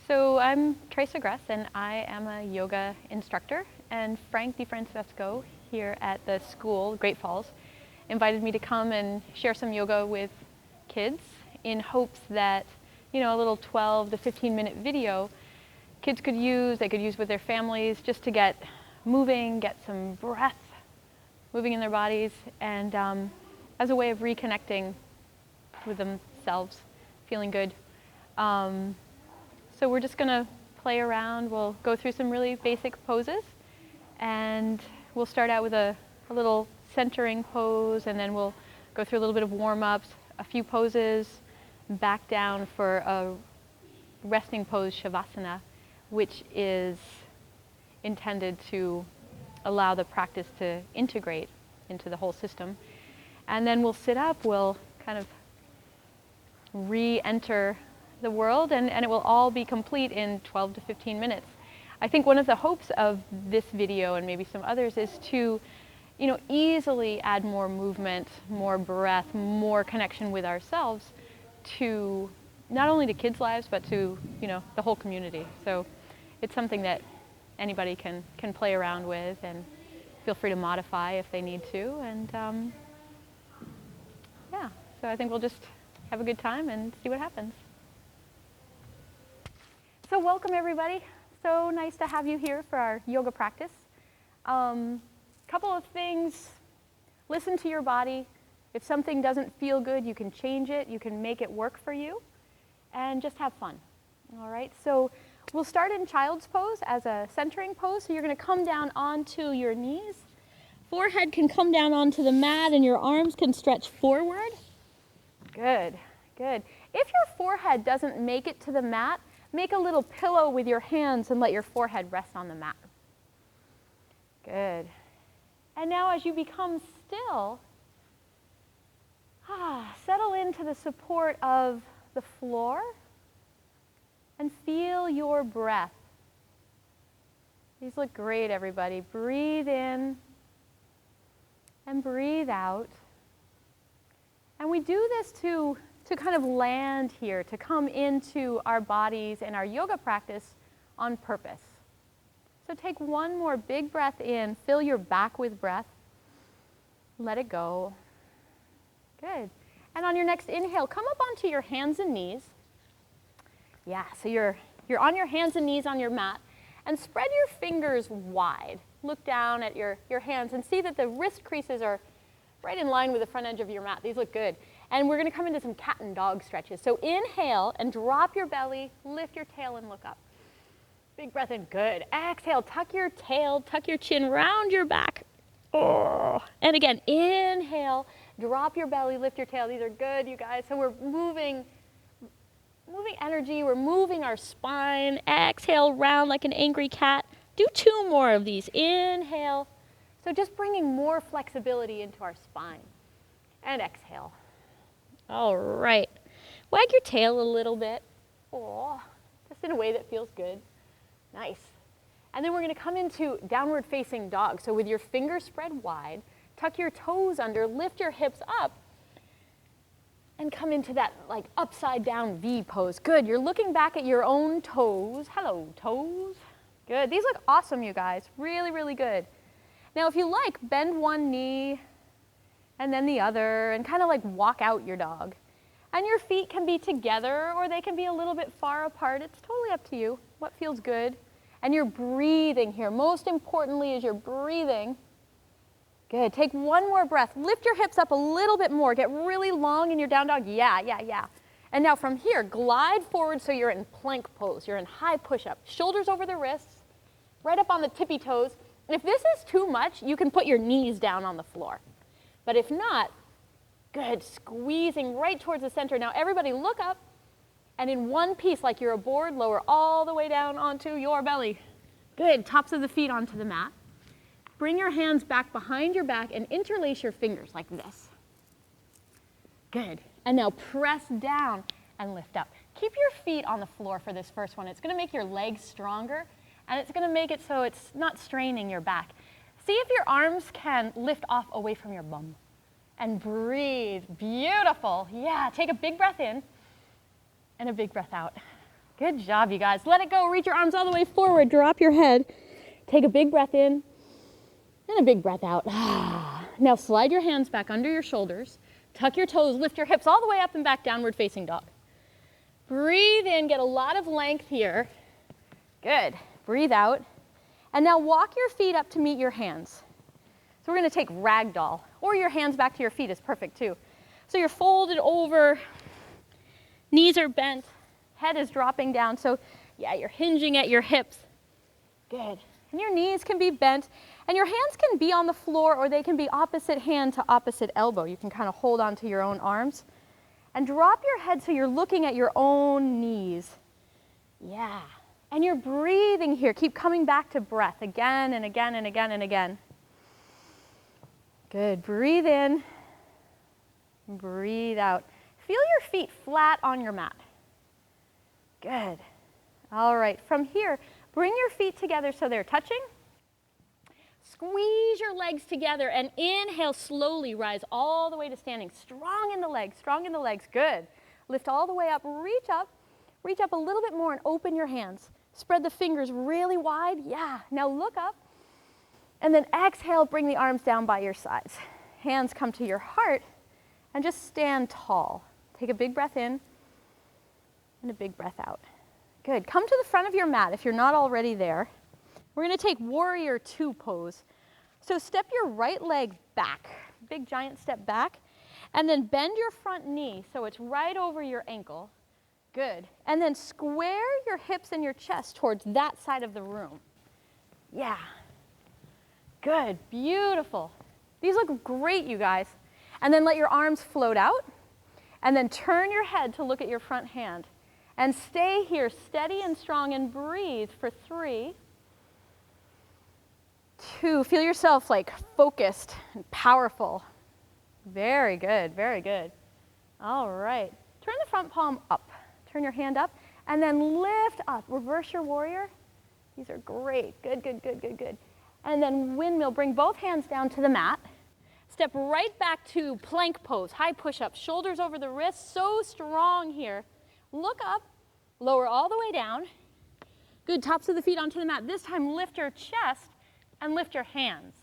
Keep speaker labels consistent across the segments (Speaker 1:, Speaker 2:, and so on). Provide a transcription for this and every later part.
Speaker 1: So I'm Teresa Gress, and I am a yoga instructor. And Frank DiFrancesco here at the school, Great Falls, invited me to come and share some yoga with kids in hopes that, a little 12 to 15-minute video kids could use, they could use with their families just to get moving, get some breath moving in their bodies, and as a way of reconnecting with themselves, feeling good. So we're just going to play around. We'll go through some really basic poses, and we'll start out with a little centering pose, and then we'll go through a little bit of warm-ups, a few poses, back down for a resting pose, savasana, which is intended to allow the practice to integrate into the whole system. And then we'll sit up, we'll kind of re-enter the world, and it will all be complete in 12 to 15 minutes. I think one of the hopes of this video, and maybe some others, is to easily add more movement, more breath, more connection with ourselves to not only to kids' lives, but to the whole community. So it's something that anybody can play around with, and feel free to modify if they need to. And yeah, so I think we'll just have a good time and see what happens. So welcome everybody. So nice to have you here for our yoga practice. Couple of things. Listen to your body. If something doesn't feel good, you can change it. You can make it work for you. And just have fun. All right, so we'll start in child's pose as a centering pose. So you're going to come down onto your knees. Forehead can come down onto the mat, and your arms can stretch forward. Good, good. If your forehead doesn't make it to the mat, make a little pillow with your hands and let your forehead rest on the mat. Good. And now as you become still, settle into the support of the floor and feel your breath. These look great, everybody. Breathe in and breathe out. And we do this to kind of land here, to come into our bodies and our yoga practice on purpose. So take one more big breath in, fill your back with breath, let it go. Good. And on your next inhale, come up onto your hands and knees. Yeah, so you're on your hands and knees on your mat, and spread your fingers wide. Look down at your hands and see that the wrist creases are right in line with the front edge of your mat. These look good. And we're going to come into some cat and dog stretches. So inhale and drop your belly, lift your tail and look up. Big breath in, good. Exhale, tuck your tail, tuck your chin, round your back. Oh. And again, inhale, drop your belly, lift your tail. These are good, you guys. So we're moving energy, we're moving our spine. Exhale, round like an angry cat. Do 2 more of these. Inhale. So just bringing more flexibility into our spine. And exhale. All right. Wag your tail a little bit. Oh, just in a way that feels good. Nice. And then we're going to come into downward facing dog. So with your fingers spread wide, tuck your toes under, lift your hips up, and come into that like upside down V pose. Good. You're looking back at your own toes. Hello, toes. Good. These look awesome, you guys. Really, really good. Now, if you like, bend one knee and then the other, and kind of like walk out your dog. And your feet can be together, or they can be a little bit far apart. It's totally up to you, what feels good. And you're breathing here. Most importantly is you're breathing. Good, take one more breath. Lift your hips up a little bit more. Get really long in your down dog. Yeah. And now from here, glide forward so you're in plank pose. You're in high push-up. Shoulders over the wrists, right up on the tippy toes. If this is too much, you can put your knees down on the floor. But if not, good, squeezing right towards the center. Now everybody look up, and in one piece, like you're a board, lower all the way down onto your belly. Good, tops of the feet onto the mat. Bring your hands back behind your back and interlace your fingers like this. Good, and now press down and lift up. Keep your feet on the floor for this first one. It's gonna make your legs stronger, and it's gonna make it so it's not straining your back. See if your arms can lift off away from your bum. And breathe. Beautiful. Yeah, take a big breath in and a big breath out. Good job, you guys. Let it go. Reach your arms all the way forward. Drop your head. Take a big breath in and a big breath out. Now slide your hands back under your shoulders. Tuck your toes. Lift your hips all the way up and back, downward facing dog. Breathe in. Get a lot of length here. Good. Breathe out. And now walk your feet up to meet your hands. So we're going to take ragdoll, or your hands back to your feet is perfect too. So you're folded over, knees are bent, head is dropping down. So yeah, you're hinging at your hips. Good. And your knees can be bent, and your hands can be on the floor, or they can be opposite hand to opposite elbow. You can kind of hold on to your own arms. And drop your head so you're looking at your own knees. Yeah. And you're breathing here. Keep coming back to breath again and again and again and again. Good. Breathe in. Breathe out. Feel your feet flat on your mat. Good. All right. From here, bring your feet together so they're touching. Squeeze your legs together and inhale slowly. Rise all the way to standing. Strong in the legs. Strong in the legs. Good. Lift all the way up. Reach up. Reach up a little bit more and open your hands. Spread the fingers really wide. Yeah. Now look up. And then exhale, bring the arms down by your sides. Hands come to your heart and just stand tall. Take a big breath in and a big breath out. Good. Come to the front of your mat if you're not already there. We're going to take warrior two pose. So step your right leg back, big giant step back, and then bend your front knee so it's right over your ankle. Good. And then square your hips and your chest towards that side of the room. Yeah. Good, beautiful. These look great, you guys. And then let your arms float out, and then turn your head to look at your front hand. And stay here, steady and strong, and breathe for 3, 2. Feel yourself like focused and powerful. Very good, very good. All right, turn the front palm up. Turn your hand up, and then lift up. Reverse your warrior. These are great, good, good, good, good, good. And then windmill, bring both hands down to the mat. Step right back to plank pose, high push-up, shoulders over the wrists, so strong here. Look up, lower all the way down. Good, tops of the feet onto the mat. This time lift your chest and lift your hands.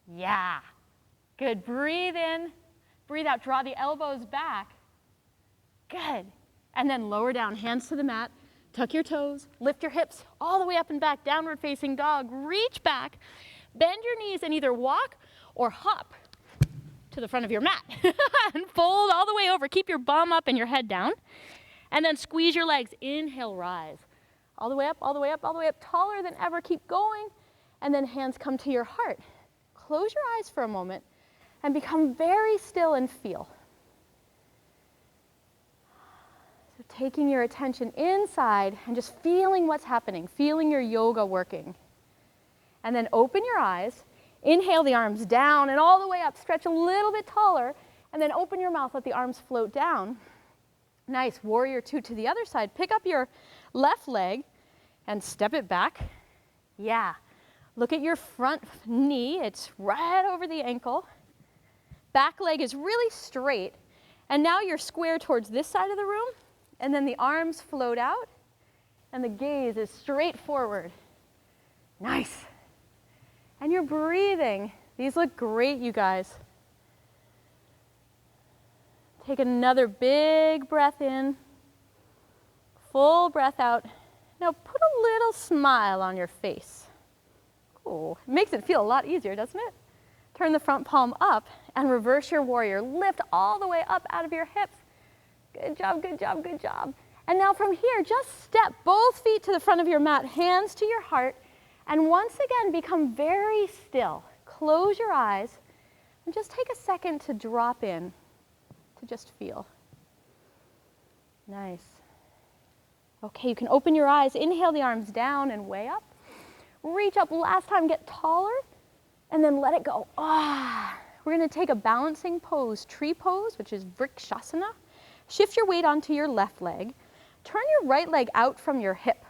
Speaker 1: Yeah, good, breathe in, breathe out, draw the elbows back. Good, and then lower down, hands to the mat. Tuck your toes, lift your hips all the way up and back, downward facing dog. Reach back, bend your knees and either walk or hop to the front of your mat. And fold all the way over. Keep your bum up and your head down. And then squeeze your legs. Inhale, rise. All the way up, all the way up, all the way up. Taller than ever. Keep going. And then hands come to your heart. Close your eyes for a moment and become very still and feel. So taking your attention inside and just feeling what's happening, feeling your yoga working. And then open your eyes, inhale the arms down and all the way up, stretch a little bit taller, and then open your mouth, let the arms float down. Nice, warrior two to the other side. Pick up your left leg and step it back. Yeah, look at your front knee, it's right over the ankle. Back leg is really straight, and now you're square towards this side of the room. And then the arms float out, and the gaze is straight forward. Nice. And you're breathing. These look great, you guys. Take another big breath in, full breath out. Now put a little smile on your face. Cool. It makes it feel a lot easier, doesn't it? Turn the front palm up and reverse your warrior. Lift all the way up out of your hips. Good job, good job, good job. And now from here, just step both feet to the front of your mat, hands to your heart, and once again, become very still. Close your eyes, and just take a second to drop in, to just feel. Nice. Okay, you can open your eyes, inhale the arms down and way up. Reach up, last time, get taller, and then let it go. We're gonna take a balancing pose, tree pose, which is vrikshasana. Shift your weight onto your left leg. Turn your right leg out from your hip.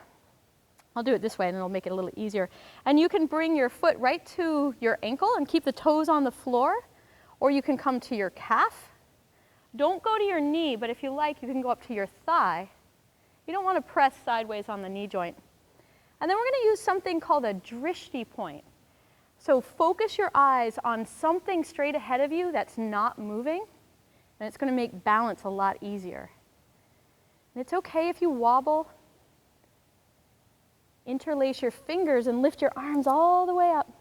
Speaker 1: I'll do it this way and it'll make it a little easier. And you can bring your foot right to your ankle and keep the toes on the floor, or you can come to your calf. Don't go to your knee, but if you like, you can go up to your thigh. You don't want to press sideways on the knee joint. And then we're going to use something called a drishti point. So focus your eyes on something straight ahead of you that's not moving, and it's going to make balance a lot easier. And it's okay if you wobble. Interlace your fingers and lift your arms all the way up.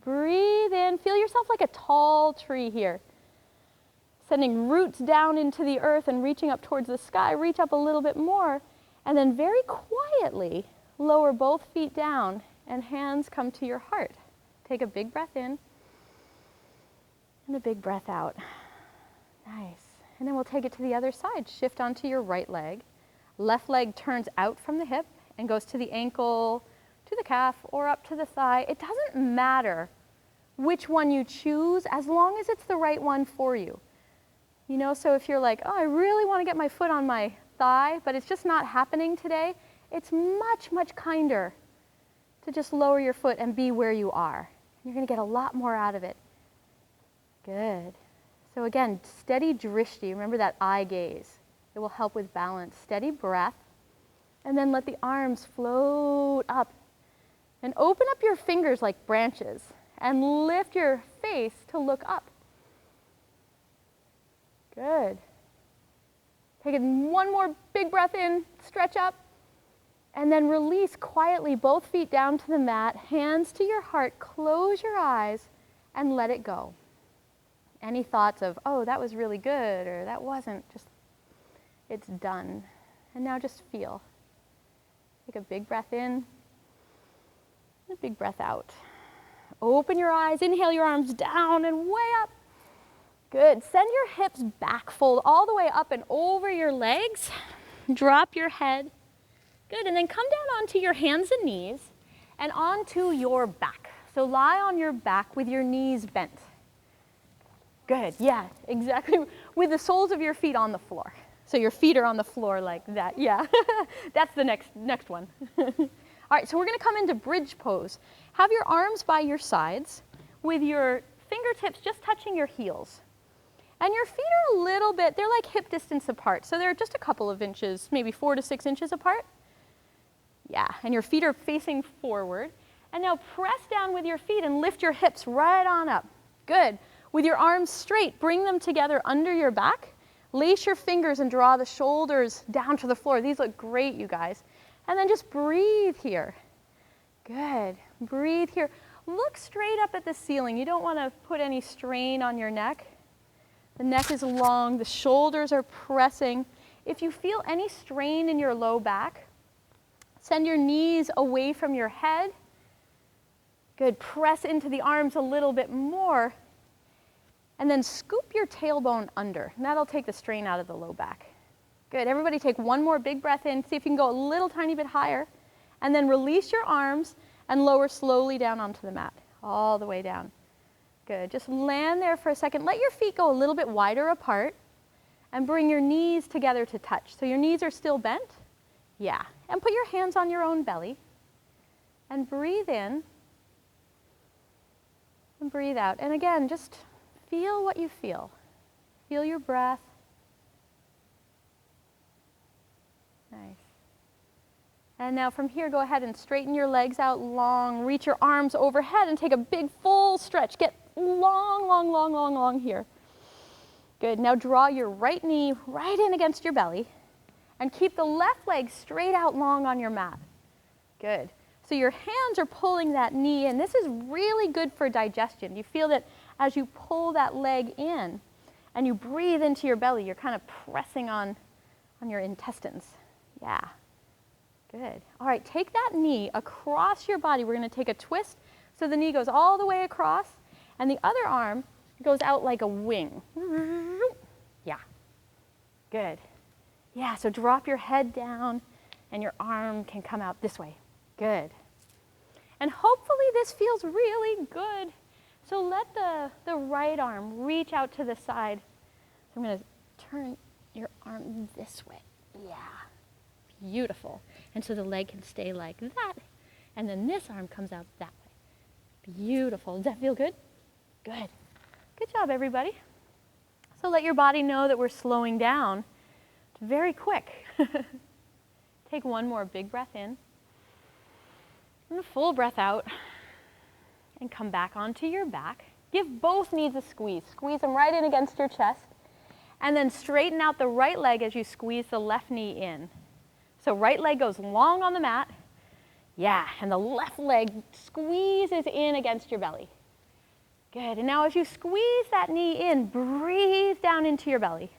Speaker 1: Breathe in. Feel yourself like a tall tree here. Sending roots down into the earth and reaching up towards the sky. Reach up a little bit more. And then very quietly lower both feet down and hands come to your heart. Take a big breath in and a big breath out. Nice. And then we'll take it to the other side. Shift onto your right leg. Left leg turns out from the hip and goes to the ankle, to the calf, or up to the thigh. It doesn't matter which one you choose as long as it's the right one for you. You know, so if you're like, oh, I really want to get my foot on my thigh, but it's just not happening today, it's much, much kinder to just lower your foot and be where you are. You're going to get a lot more out of it. Good. So again, steady drishti. Remember that eye gaze. It will help with balance. Steady breath. And then let the arms float up. And open up your fingers like branches. And lift your face to look up. Good. Take one more big breath in. Stretch up. And then release quietly both feet down to the mat. Hands to your heart. Close your eyes and let it go. Any thoughts of, oh, that was really good, or that wasn't, just, it's done. And now just feel. Take a big breath in, and a big breath out. Open your eyes, inhale your arms down and way up. Good. Send your hips back, fold all the way up and over your legs. Drop your head. Good. And then come down onto your hands and knees and onto your back. So lie on your back with your knees bent. Good. Yeah, exactly. With the soles of your feet on the floor. So your feet are on the floor like that. Yeah, that's the next one. All right, so we're going to come into bridge pose. Have your arms by your sides with your fingertips just touching your heels. And your feet are a little bit, they're like hip distance apart. So they're just a couple of inches, maybe 4 to 6 inches apart. Yeah, and your feet are facing forward. And now press down with your feet and lift your hips right on up. Good. With your arms straight, bring them together under your back. Lace your fingers and draw the shoulders down to the floor. These look great, you guys. And then just breathe here. Good. Breathe here. Look straight up at the ceiling. You don't want to put any strain on your neck. The neck is long. The shoulders are pressing. If you feel any strain in your low back, send your knees away from your head. Good. Press into the arms a little bit more. And then scoop your tailbone under. And that'll take the strain out of the low back. Good. Everybody take one more big breath in. See if you can go a little tiny bit higher. And then release your arms and lower slowly down onto the mat. All the way down. Good. Just land there for a second. Let your feet go a little bit wider apart. And bring your knees together to touch. So your knees are still bent. Yeah. And put your hands on your own belly. And breathe in. And breathe out. And again, just feel what you feel. Feel your breath. Nice. And now from here, go ahead and straighten your legs out long. Reach your arms overhead and take a big full stretch. Get long, long, long, long, long here. Good. Now draw your right knee right in against your belly and keep the left leg straight out long on your mat. Good. So your hands are pulling that knee in. This is really good for digestion. You feel that as you pull that leg in and you breathe into your belly, you're kind of pressing on your intestines. Yeah. Good. All right, take that knee across your body. We're going to take a twist so the knee goes all the way across and the other arm goes out like a wing. Yeah. Good. Yeah, so drop your head down and your arm can come out this way. Good. And hopefully this feels really good. So let the right arm reach out to the side. So I'm going to turn your arm this way. Yeah. Beautiful. And so the leg can stay like that. And then this arm comes out that way. Beautiful. Does that feel good? Good. Good job, everybody. So let your body know that we're slowing down. It's very quick. Take one more big breath in. And a full breath out. And come back onto your back. Give both knees a squeeze. Squeeze them right in against your chest. And then straighten out the right leg as you squeeze the left knee in. So right leg goes long on the mat. Yeah, and the left leg squeezes in against your belly. Good, and now as you squeeze that knee in, breathe down into your belly.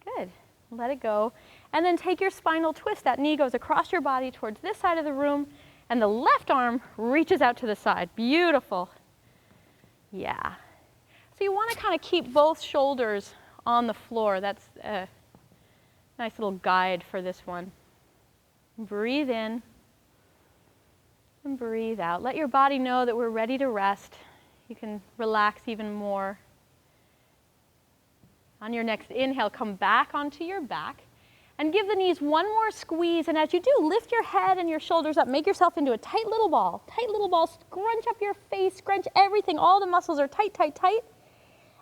Speaker 1: Good, let it go. And then take your spinal twist. That knee goes across your body towards this side of the room, and the left arm reaches out to the side. Beautiful. Yeah. So you want to kind of keep both shoulders on the floor. That's a nice little guide for this one. Breathe in and breathe out. Let your body know that we're ready to rest. You can relax even more. On your next inhale, come back onto your back and give the knees one more squeeze. And as you do, lift your head and your shoulders up. Make yourself into a tight little ball. Tight little ball. Scrunch up your face. Scrunch everything. All the muscles are tight, tight, tight.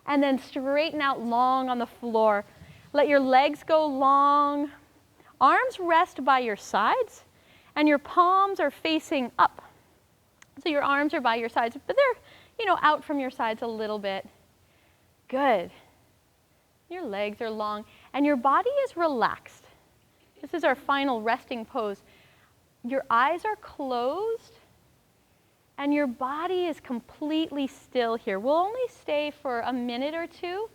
Speaker 1: And then straighten out long on the floor. Let your legs go long. Arms rest by your sides. And your palms are facing up. So your arms are by your sides, but they're, out from your sides a little bit. Good. Your legs are long, and your body is relaxed. This is our final resting pose. Your eyes are closed, and your body is completely still here. We'll only stay for a minute or two,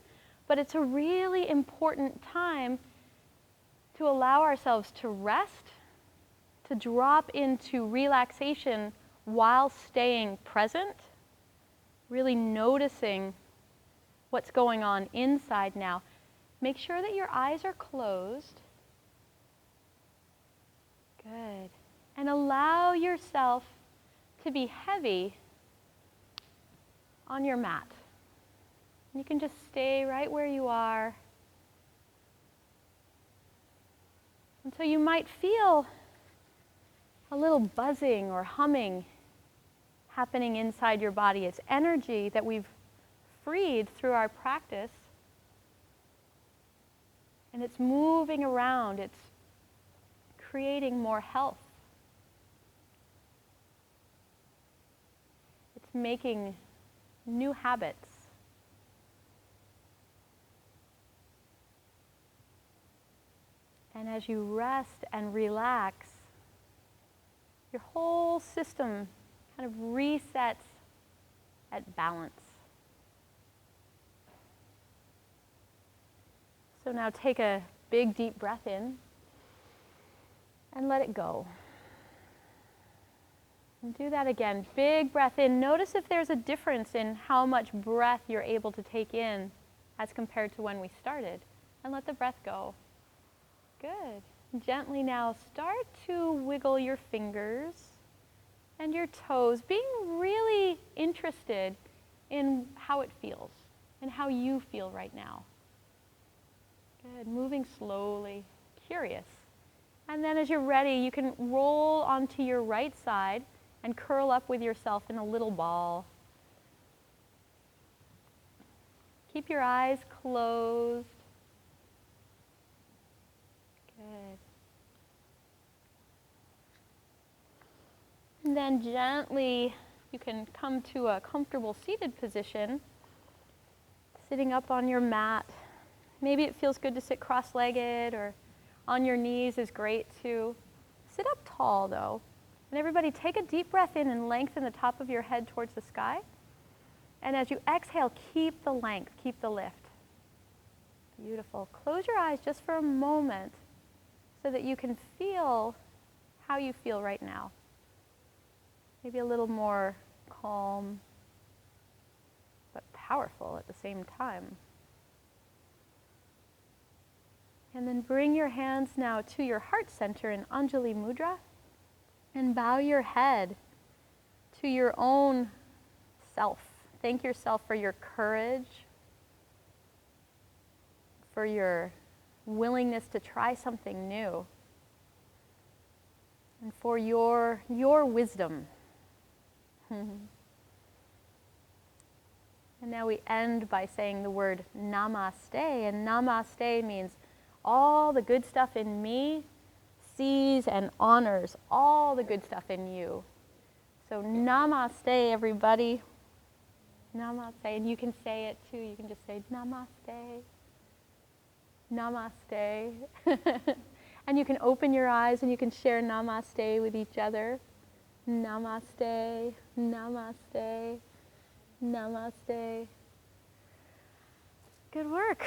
Speaker 1: but it's a really important time to allow ourselves to rest, to drop into relaxation while staying present, really noticing what's going on inside now. Make sure that your eyes are closed. Good. And allow yourself to be heavy on your mat. You can just stay right where you are. And so you might feel a little buzzing or humming happening inside your body. It's energy that we've freed through our practice. And it's moving around. It's creating more health. It's making new habits. And as you rest and relax, your whole system kind of resets at balance. So now take a big deep breath in and let it go. And do that again. Big breath in. Notice if there's a difference in how much breath you're able to take in as compared to when we started. And let the breath go. Good. Gently now start to wiggle your fingers and your toes, being really interested in how it feels and how you feel right now. Good. Moving slowly, curious. And then as you're ready, you can roll onto your right side and curl up with yourself in a little ball. Keep your eyes closed. Good. And then gently, you can come to a comfortable seated position, sitting up on your mat. Maybe it feels good to sit cross-legged, or on your knees is great too. Sit up tall though. And everybody take a deep breath in and lengthen the top of your head towards the sky. And as you exhale, keep the length, keep the lift. Beautiful. Close your eyes just for a moment so that you can feel how you feel right now. Maybe a little more calm, but powerful at the same time. And then bring your hands now to your heart center in Anjali Mudra and bow your head to your own self. Thank yourself for your courage, for your willingness to try something new, and for your wisdom. And now we end by saying the word namaste, and namaste means all the good stuff in me sees and honors all the good stuff in you. So namaste, everybody. Namaste. And you can say it too. You can just say namaste. Namaste. And you can open your eyes and you can share namaste with each other. Namaste, namaste, namaste. Good work.